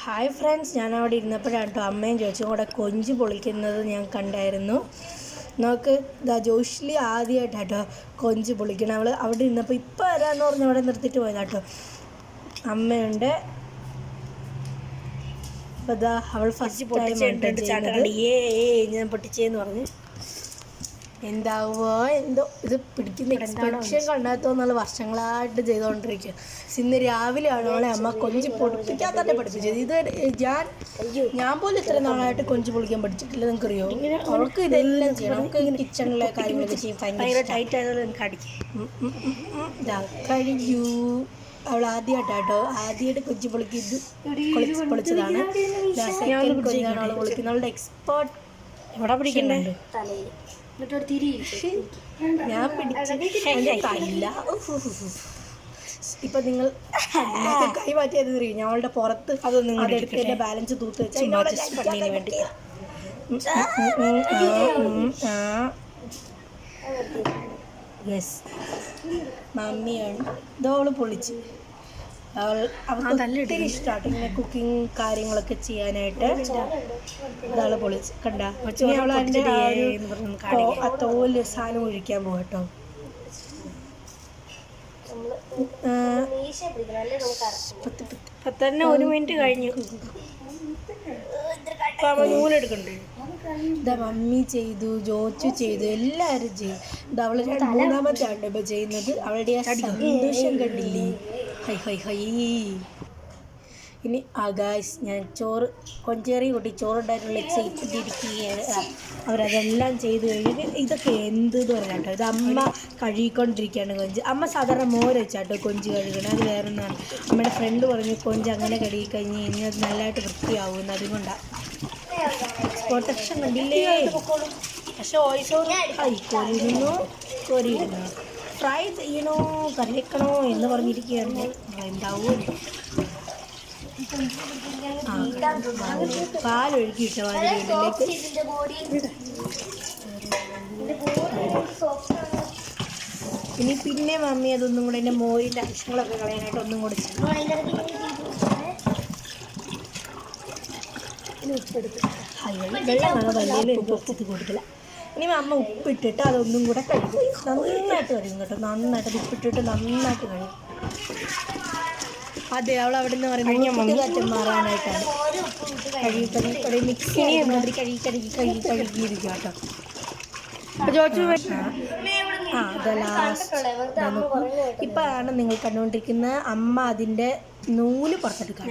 Hi friends, ഞാൻ അവിടെ ഇരുന്നപ്പോഴാണ് കേട്ടോ അമ്മയും ചോദിച്ചും കൂടെ കൊഞ്ച് പൊളിക്കുന്നത് ഞാൻ കണ്ടായിരുന്നു. നോക്ക്, ഇതാ ജോഷ്ലി ആദ്യമായിട്ടാട്ടോ കൊഞ്ച് പൊളിക്കണം. അവൾ അവിടെ ഇരുന്നപ്പോൾ ഇപ്പം വരാമെന്ന് പറഞ്ഞ് അവിടെ നിർത്തിയിട്ട് പോയതാട്ടോ. അമ്മയുണ്ട്. അപ്പോൾ ഇതാ അവൾ ഫസ്റ്റ് ടൈം ഞാൻ പൊട്ടിച്ചേന്ന് പറഞ്ഞ് എന്താവുമോ എന്തോ. ഇത് പിടിക്കുന്ന എക്സ്പ്രഷൻ കണ്ടാത്തോന്നുള്ള വർഷങ്ങളായിട്ട് ചെയ്തുകൊണ്ടിരിക്കുക. ഇന്ന് രാവിലെയാണ് അവളെ അമ്മ കൊഞ്ച് പൊടിപ്പിക്കാൻ തന്നെ പഠിപ്പിച്ചത്. ഇത് ഞാൻ പോലും ഇത്ര നാളായിട്ട് കൊഞ്ച് പൊളിക്കാൻ പഠിച്ചിട്ടില്ല. നിങ്ങൾക്കറിയോ? അവൾക്ക് ഇതെല്ലാം ചെയ്യണം. അവൾക്ക് കിച്ചണിലെ കാര്യങ്ങളൊക്കെ ചെയ്യും. ഭയങ്കര ടൈറ്റ് ആയതുകൊണ്ട് എനിക്ക് അടിക്കും. ഇതാ കഴിഞ്ഞു. അവൾ ആദ്യമായിട്ട് കൊഞ്ച് പൊളിക്കുന്നത് പൊളിച്ചതാണ്. കൊഞ്ചാണ് അവൾ പൊളിക്കുന്നത്. അവളുടെ എക്സ്പേർട്ട് എവിടെ പിടിക്കുന്നുണ്ട്. ഞാൻ പിടിച്ചില്ല. ഇപ്പൊ നിങ്ങൾ കൈ മാറ്റിയത് അറിയും. ഞങ്ങളുടെ പുറത്ത് അതെടുത്ത് എന്റെ ബാലൻസ് തൂത്ത് വെച്ചാൽ വേണ്ടി യെസ് മമ്മിയാണ്. ഇതവള് പൊളിച്ച് അവൾക്ക് ഇഷ്ടമായിട്ട് ഇങ്ങനെ കുക്കിംഗ് കാര്യങ്ങളൊക്കെ ചെയ്യാനായിട്ട്. ഇതാള് പൊളിച്ച് കണ്ട അവൾ അതിൻ്റെ ആ തോല് സാധനം ഒഴിക്കാൻ പോകട്ടോ. തന്നെ 1 മിനിറ്റ് കഴിഞ്ഞു. നൂലെടുക്കണ്ടേ? ഇതാ മമ്മി ചെയ്തു, ജോച്ചു ചെയ്തു, എല്ലാവരും ചെയ്തു. ഇത് അവൾ 3-ാമത്തെ ആണ് ഇപ്പം ചെയ്യുന്നത്. അവളുടെ ആ സന്തോഷം കണ്ടില്ലേ? High high high. ഇനി ഗായ്സ്, ഞാൻ കൊഞ്ചേറി കൂട്ടി ചോറുണ്ടായിട്ടുള്ള ചെയ്തിരിക്കുകയാണ്. അവരതെല്ലാം ചെയ്ത് കഴിഞ്ഞ് ഇതൊക്കെ എന്ത് പറയാം കേട്ടോ. ഇത് അമ്മ കഴുകിക്കൊണ്ടിരിക്കുകയാണ് കൊഞ്ച്. അമ്മ സാധാരണ മോര് വെച്ചാട്ടോ കൊഞ്ച് കഴുകണം. അത് വേറെ ഒന്നാണ്. അമ്മയുടെ ഫ്രണ്ട് പറഞ്ഞു കൊഞ്ച് അങ്ങനെ കഴുകി കഴിഞ്ഞ് കഴിഞ്ഞാൽ അത് നല്ലതായിട്ട് വൃത്തിയാവും. അതുകൊണ്ടാണ് പ്രൊട്ടക്ഷൻ കണ്ടില്ലേ. പക്ഷെ കോരിയിരുന്നു ഫ്രൈ ചെയ്യണോ കറി വെക്കണോ എന്ന് പറഞ്ഞിരിക്കുകയാണ്. എന്താവും പാലൊഴുക്കിയിട്ടോ അതിലേക്ക്. പിന്നെ മമ്മി അതൊന്നും കൂടെ എൻ്റെ മോരിൻ്റെ അംശങ്ങളൊക്കെ കളയാനായിട്ട് ഒന്നും കൂടെ ചെയ്യും. വെള്ളം വലിയ ഉപ്പ് കൊടുക്കില്ല. ഇനി അമ്മ ഉപ്പിട്ടിട്ട് അതൊന്നും കൂടെ കഴുകും. നന്നായിട്ട് കഴുകും കേട്ടോ. നന്നായിട്ട് ഉപ്പിട്ടിട്ട് നന്നായിട്ട് കഴുകും. അതെ, അവൾ അവിടെ നിന്ന് പറയുന്നത് കാറ്റം മാറാനായിട്ടാണ്. കഴുകി മിക്സ് മാതിരി കഴുകിയിരിക്കുക കേട്ടോ. അത് ലാസ്റ്റ് ഇപ്പോഴാണ് നിങ്ങൾ കണ്ടുകൊണ്ടിരിക്കുന്ന അമ്മ അതിൻ്റെ നൂല് പുറത്തെടുക്കുക.